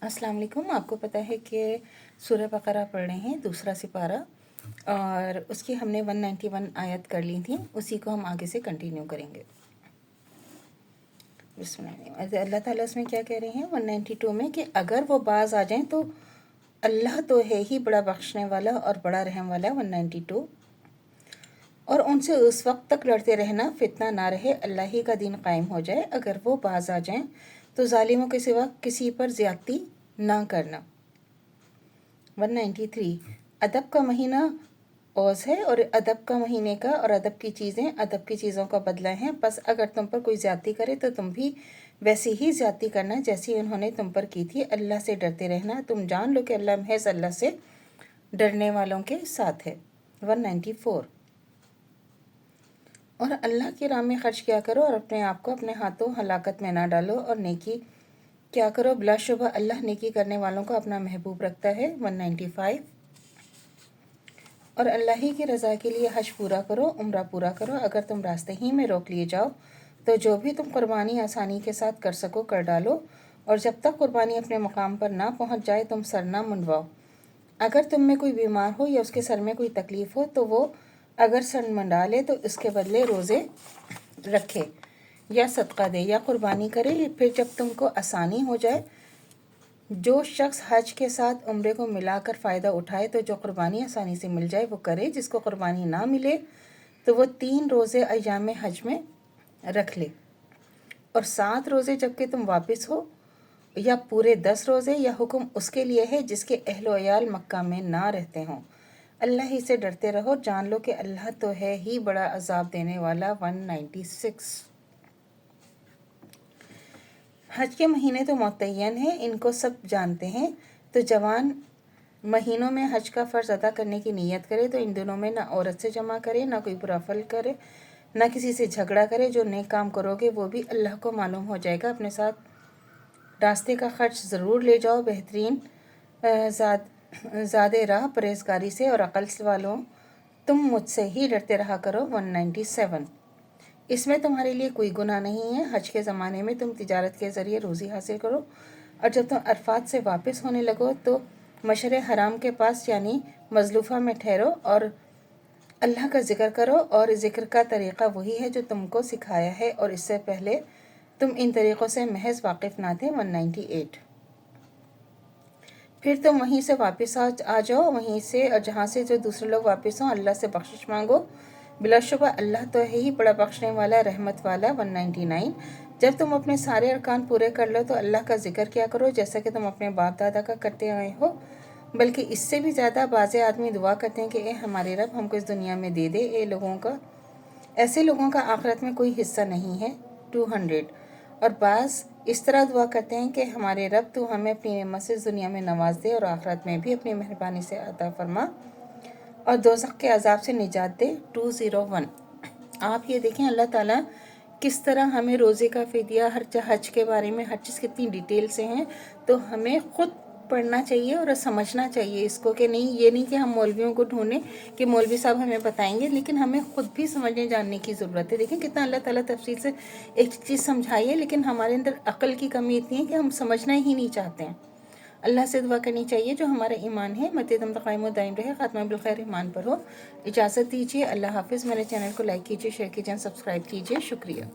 अस्सलाम वालेकुम। आपको पता है कि सूरह बकरा पढ़ रहे हैं, दूसरा सिपारा, और उसकी हमने 191 आयत कर ली थी। उसी को हम आगे से कंटिन्यू करेंगे। बिस्मिल्लाह। अल्लाह ताला उसमें क्या कह रहे हैं 192 में कि अगर वो बाज आ जाएं तो अल्लाह तो है ही बड़ा बख्शने वाला और बड़ा रहम वाला। 192। और उनसे उस वक्त तक लड़ते रहना फितना ना रहे, अल्लाह ही का दीन कायम हो जाए। अगर वो बाज आ जाएं तो जालिमों के सिवा किसी पर ज़्यादती ना करना। 193। अदब का महीना औज़ है और अदब का महीने का और अदब की चीज़ें अदब की चीज़ों का बदला है। बस अगर तुम पर कोई ज़्यादती करे तो तुम भी वैसी ही ज़्यादती करना जैसी उन्होंने तुम पर की थी। अल्लाह से डरते रहना, तुम जान लो कि अल्लाह महज़ अल्लाह से डरने वालों के साथ है। 194। और अल्लाह की राह में खर्च किया करो और अपने आप को अपने हाथों हलाकत में ना डालो और नेकी क्या करो, बिलाशुबह अल्लाह नेकी करने वालों को अपना महबूब रखता है। 195। और अल्लाह ही की रज़ा के लिए हज पूरा करो, उम्रा पूरा करो। अगर तुम रास्ते ही में रोक लिए जाओ तो जो भी तुम कुर्बानी आसानी के साथ कर सको कर डालो, और जब तक कुर्बानी अपने मकाम पर ना पहुंच जाए तुम सर ना मुंडवाओ। अगर तुम में कोई बीमार हो या उसके सर में कोई तकलीफ़ हो तो वो अगर सर मंडा ले तो इसके बदले रोज़े रखे या सदका दे या कुर्बानी करे। फिर जब तुमको आसानी हो जाए, जो शख्स हज के साथ उम्रे को मिलाकर फ़ायदा उठाए तो जो कुर्बानी आसानी से मिल जाए वो करे। जिसको कुर्बानी ना मिले तो वो 3 रोज़े अय्याम हज में रख ले, और 7 रोज़े जबकि तुम वापस हो, या पूरे 10 रोज़े। या हुक्म उसके लिए है जिसके अहलो अयाल मक्का में ना रहते हों। अल्लाह ही से डरते रहो, जान लो कि अल्लाह तो है ही बड़ा अजाब देने वाला। 196। हज के महीने तो मुतय्यन हैं, इनको सब जानते हैं। तो जवान महीनों में हज का फ़र्ज़ अदा करने की नीयत करे तो इन दिनों में ना औरत से जमा करे, ना कोई बुरा फल करे, ना किसी से झगड़ा करे। जो नेक काम करोगे वो भी अल्लाह को मालूम हो जाएगा। अपने साथ रास्ते का खर्च ज़रूर ले जाओ, बेहतरीन ज़्यादा राह परहेज़गारी से और अक़ल वालों, तुम मुझसे ही डरते रहा करो। 197। इसमें तुम्हारे लिए कोई गुनाह नहीं है। हज के ज़माने में तुम तिजारत के ज़रिए रोज़ी हासिल करो, और जब तुम अरफात से वापस होने लगो तो मशर हराम के पास यानी मज़लूफ़ा में ठहरो और अल्लाह का ज़िक्र करो। और ज़िक्र का तरीक़ा वही है जो तुमको सिखाया है, और इससे पहले तुम इन तरीक़ों से महज़ वाकिफ़ ना थे। 198। फिर तुम वहीं से वापस आ जाओ, वहीं से और जहाँ से जो दूसरे लोग वापस हों। अल्लाह से बख्शिश मांगो, बिलाशुबह अल्लाह तो है ही बड़ा बख्शने वाला रहमत वाला। 199। जब तुम अपने सारे अरकान पूरे कर लो तो अल्लाह का ज़िक्र किया करो जैसा कि तुम अपने बाप दादा का करते आए हो, बल्कि इससे भी ज़्यादा। बाज़ आदमी दुआ करते हैं कि ए हमारे रब हमको इस दुनिया में दे दे। ऐसे लोगों का आखिरत में कोई हिस्सा नहीं है। 200। और बाज़ इस तरह दुआ करते हैं कि हमारे रब तू हमें अपनी नेमत से इस दुनिया में नवाज दे और आखिरत में भी अपनी मेहरबानी से अता फरमा और दोज़ख के अजाब से निजात दे। 201। आप ये देखें अल्लाह ताला किस तरह हमें रोज़े का फ़िदिया, हर हज के बारे में हर चीज़ कितनी डिटेल से हैं। तो हमें ख़ुद पढ़ना चाहिए और समझना चाहिए इसको, कि नहीं ये नहीं कि हम मौलवियों को ढूंढें कि मौलवी साहब हमें बताएंगे, लेकिन हमें ख़ुद भी समझने जानने की ज़रूरत है। देखें कितना अल्लाह ताला तफसील से एक चीज़ समझाई है, लेकिन हमारे अंदर अक़ल की कमी इतनी है कि हम समझना ही नहीं चाहते हैं। अल्लाह से दुआ करनी चाहिए जो हमारा ईमान है मत दम कायम दायम रहे, ख़ात्मा बिल खैर ईमान पर हो। इजाज़त दीजिए, अल्लाह हाफ़िज़। मेरे चैनल को लाइक कीजिए, शेयर कीजिए, सब्सक्राइब कीजिए। शुक्रिया।